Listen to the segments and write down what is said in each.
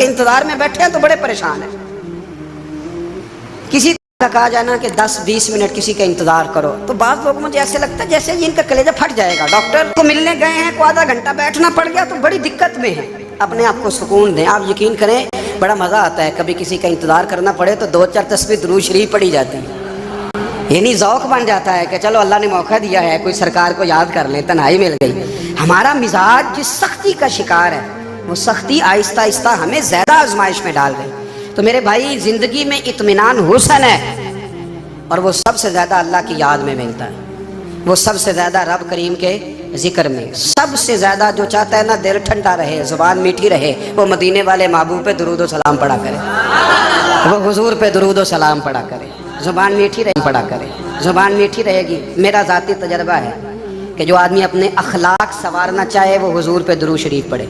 کے انتظار میں بیٹھے ہیں تو بڑے پریشان ہیں. کسی کا کہا جائے نا کہ 10-20 منٹ کسی کا انتظار کرو تو بعض لوگ مجھے ایسے لگتا ہے جیسے ان کا کلیجہ پھٹ جائے گا. ڈاکٹر کو ملنے گئے ہیں کو آدھا گھنٹہ بیٹھنا پڑ گیا تو بڑی دقت میں ہے. اپنے آپ کو سکون دیں. آپ یقین کریں بڑا مزہ آتا ہے کبھی کسی کا انتظار کرنا پڑے تو 2-4 تسبیح درود شریف پڑھی جاتی ہے. یعنی ذوق بن جاتا ہے کہ چلو اللہ نے موقع دیا ہے کوئی سرکار کو یاد کر لیں, تنہائی مل گئی. ہمارا مزاج جس سختی کا شکار ہے وہ سختی آہستہ آہستہ ہمیں زیادہ آزمائش میں ڈال گئی. تو میرے بھائی زندگی میں اطمینان حسن ہے اور وہ سب سے زیادہ اللہ کی یاد میں ملتا ہے. وہ سب سے زیادہ رب کریم کے ذکر میں. سب سے زیادہ جو چاہتا ہے نا دل ٹھنڈا رہے, زبان میٹھی رہے, وہ مدینے والے محبوب پہ درود و سلام پڑھا کرے, وہ حضور پہ درود و سلام پڑھا کرے. زبان میٹھی رہے پڑھا کرے, زبان میٹھی رہے گی. میرا ذاتی تجربہ ہے کہ جو آدمی اپنے اخلاق سنوارنا چاہے وہ حضور پہ درود شریف پڑھے.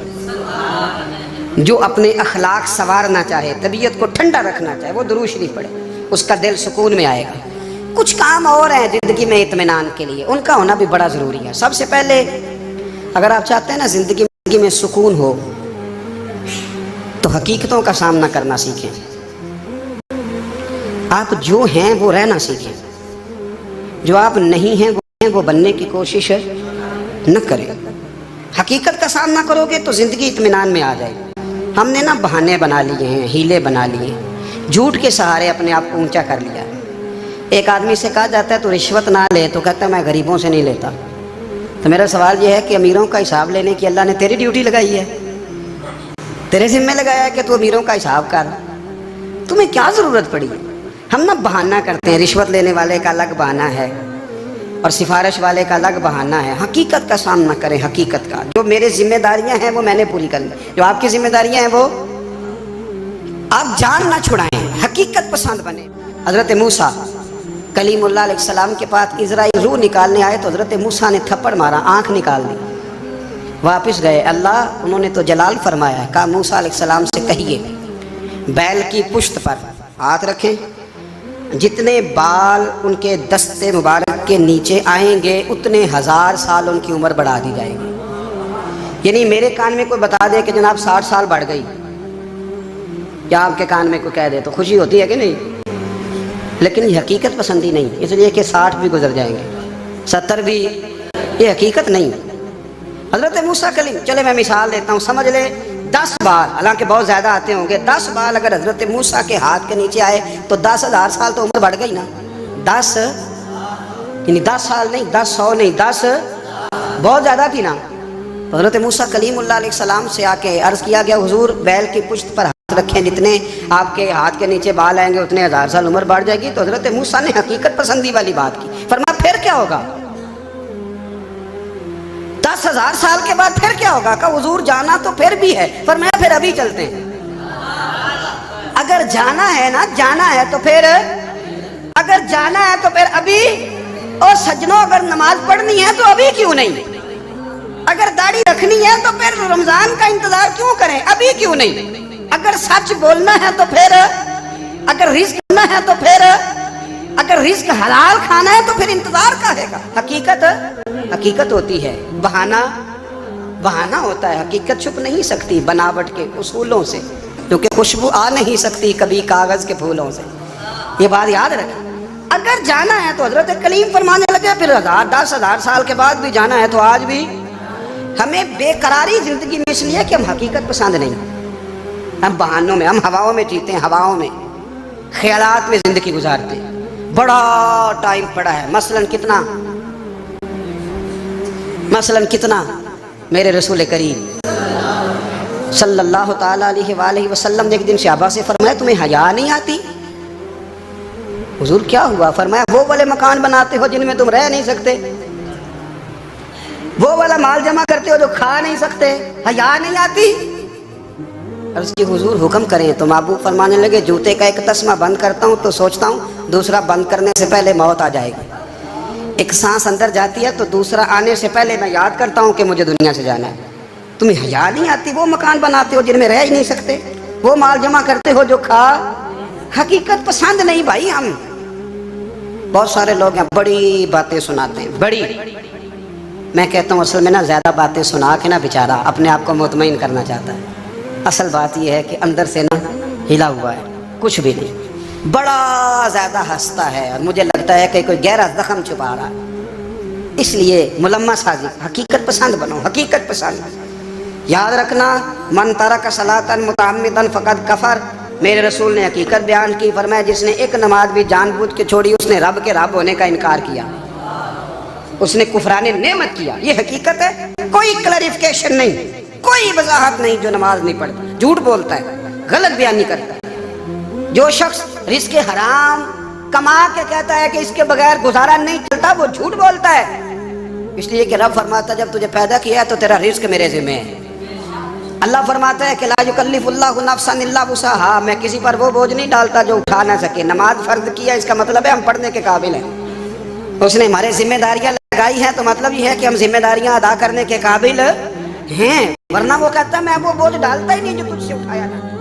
جو اپنے اخلاق سنوارنا چاہے, طبیعت کو ٹھنڈا رکھنا چاہے, وہ درود شریف پڑھے. اس کا دل سکون میں آئے گا. کچھ کام اور ہیں زندگی میں اطمینان کے لیے, ان کا ہونا بھی بڑا ضروری ہے. سب سے پہلے اگر آپ چاہتے ہیں نا زندگی میں سکون ہو تو حقیقتوں کا سامنا کرنا سیکھیں. آپ جو ہیں وہ رہنا سیکھیں, جو آپ نہیں ہیں وہ بننے کی کوشش نہ کریں. حقیقت کا سامنا کرو گے تو زندگی اطمینان میں آ جائے گی. ہم نے نا بہانے بنا لیے ہیں, ہیلے بنا لیے ہیں, جھوٹ کے سہارے اپنے آپ کو اونچا کر لیا. ایک آدمی سے کہا جاتا ہے تو رشوت نہ لے, تو کہتا ہے میں غریبوں سے نہیں لیتا. تو میرا سوال یہ ہے کہ امیروں کا حساب لینے کی اللہ نے تیری ڈیوٹی لگائی ہے, تیرے ذمہ لگایا ہے کہ تو امیروں کا حساب کر, تمہیں کیا ضرورت پڑی. ہم نا بہانہ کرتے ہیں, رشوت لینے والے کا الگ بہانہ ہے اور سفارش والے کا الگ بہانہ ہے. حقیقت کا سامنا کریں. حقیقت کا جو میرے ذمہ داریاں ہیں وہ میں نے پوری کرنی, جو آپ کی ذمہ داریاں ہیں وہ آپ جان نہ چھڑائیں, حقیقت پسند بنے. حضرت موسیٰ کلیم اللہ علیہ السلام کے پاس اسرائیل روح نکالنے آئے تو حضرت موسیٰ نے تھپڑ مارا, آنکھ نکال دی. واپس گئے, اللہ انہوں نے تو جلال فرمایا ہے. کہا موسیٰ علیہ السلام سے کہیے بیل کی پشت پر ہاتھ رکھیں, جتنے بال ان کے دستے مبارک کے نیچے آئیں گے اتنے 1000 سال ان کی عمر بڑھا دی جائے گی. یعنی میرے کان میں کوئی بتا دے کہ جناب 60 سال بڑھ گئی, یا آپ کے کان میں کوئی کہہ دے تو خوشی ہوتی ہے کہ نہیں؟ لیکن یہ حقیقت پسندی نہیں, اس لیے کہ 60 بھی گزر جائیں گے, 70 بھی, یہ حقیقت نہیں. حضرت موسیٰ کلیم, چلے میں مثال دیتا ہوں, سمجھ لے 10 بال, حالانکہ بہت زیادہ آتے ہوں گے, 10 بال اگر حضرت موسیٰ کے ہاتھ کے نیچے آئے تو 10,000 سال تو عمر بڑھ گئی نا. 10 یعنی 10 سال نہیں, 10 100 نہیں, 10 بہت زیادہ تھی نا. حضرت موسیٰ کلیم اللہ علیہ السلام سے آ کے عرض کیا گیا حضور بیل کی پشت پر ہاتھ رکھیں, جتنے آپ کے ہاتھ کے نیچے بال آئیں گے اتنے 1000 سال عمر بڑھ جائے گی. تو حضرت موسیٰ نے حقیقت پسندی والی بات کی. فرمایا پھر کیا ہوگا 10,000 سال کے بعد, پھر کیا ہوگا؟ کہ حضور جانا تو پھر بھی ہے. فرمایا پھر ابھی چلتے ہیں. اگر جانا ہے نا, جانا ہے تو پھر, اگر جانا ہے تو پھر ابھی. اور سجنوں اگر نماز پڑھنی ہے تو ابھی کیوں نہیں؟ اگر داڑھی رکھنی ہے تو پھر رمضان کا انتظار کیوں کریں, ابھی کیوں نہیں؟ اگر سچ بولنا ہے تو پھر, اگر رزق کرنا ہے تو پھر, اگر رزق حلال کھانا ہے تو پھر انتظار کا ہے گا. حقیقت ہوتی ہے, بہانہ ہوتا ہے. حقیقت چھپ نہیں سکتی بناوٹ کے اصولوں سے, کیونکہ خوشبو آ نہیں سکتی کبھی کاغذ کے پھولوں سے. یہ بات یاد رکھیں. اگر جانا ہے تو حضرت کلیم فرمانے لگے پھر 10,000 سال کے بعد بھی جانا ہے. تو آج بھی ہمیں بے قراری زندگی میں اس لیے کہ ہم حقیقت پسند نہیں, ہم بہانوں میں, ہم ہواؤں میں جیتے ہیں, ہواؤں میں, خیالات میں زندگی گزارتے ہیں. بڑا ٹائم پڑا ہے. مثلاً کتنا میرے رسول کریم صلی اللہ تعالیٰ علیہ وآلہ وسلم نے ایک دن صحابہ سے فرمایا تمہیں حیا نہیں آتی؟ حضور کیا ہوا؟ فرمایا وہ والے مکان بناتے ہو جن میں تم رہ نہیں سکتے, وہ والا مال جمع کرتے ہو جو کھا نہیں سکتے, حیا نہیں آتی؟ عرض کی حضور حکم کریں. تو محبوب فرمانے لگے جوتے کا ایک تسمہ بند کرتا ہوں تو سوچتا ہوں دوسرا بند کرنے سے پہلے موت آ جائے گی. ایک سانس اندر جاتی ہے تو دوسرا آنے سے پہلے میں یاد کرتا ہوں کہ مجھے دنیا سے جانا ہے. تمہیں حیا نہیں آتی؟ وہ مکان بناتے ہو جن میں رہ ہی نہیں سکتے, وہ مال جمع کرتے ہو جو کھا. حقیقت پسند نہیں بھائی. ہم بہت سارے لوگ ہیں بڑی باتیں سناتے ہیں, بڑی, میں کہتا ہوں اصل میں نا زیادہ باتیں سنا کے نا بیچارہ اپنے آپ کو مطمئن کرنا چاہتا ہے. اصل بات یہ ہے کہ اندر سے نا ہلا ہوا ہے، کچھ بھی نہیں، بڑا زیادہ ہنستا ہے اور مجھے لگتا ہے کہ کوئی گہرا زخم چھپا رہا ہے۔ اس لیے ملمہ سازی، حقیقت پسند بنو، حقیقت پسند۔ یاد رکھنا، من ترک صلاۃ متعمدا فقد کفر، میرے رسول نے حقیقت بیان کی، فرمایا جس نے ایک نماز بھی جان بوجھ کے چھوڑی اس نے رب کے رب ہونے کا انکار کیا، اس نے کفران نعمت کیا۔ یہ حقیقت ہے، کوئی کلیریفیکیشن نہیں، کوئی وضاحت نہیں۔ جو نماز نہیں پڑھتا جھوٹ بولتا ہے، غلط بیان نہیں کرتا۔ جو شخص رزق حرام کما کے کہتا ہے کہ اس کے بغیر گزارا نہیں چلتا، وہ جھوٹ بولتا ہے۔ اس لیے کہ رب فرماتا جب تجھے پیدا کیا ہے تو تیرا رزق میرے ذمہ ہے۔ اللہ فرماتا ہے کہ لا یکلف اللہ نفسا الا وسعها، میں کسی پر وہ بوجھ نہیں ڈالتا جو اٹھا نہ سکے۔ نماز فرض کیا، اس کا مطلب ہے ہم پڑھنے کے قابل ہیں، اس نے ہمارے ذمہ داریاں لگائی ہیں، تو مطلب یہ ہے کہ ہم ذمہ داریاں ادا کرنے کے قابل ہیں، ورنہ وہ کہتا ہے میں وہ بوجھ ڈالتا ہی نہیں جو تجھ سے اٹھایا تھا۔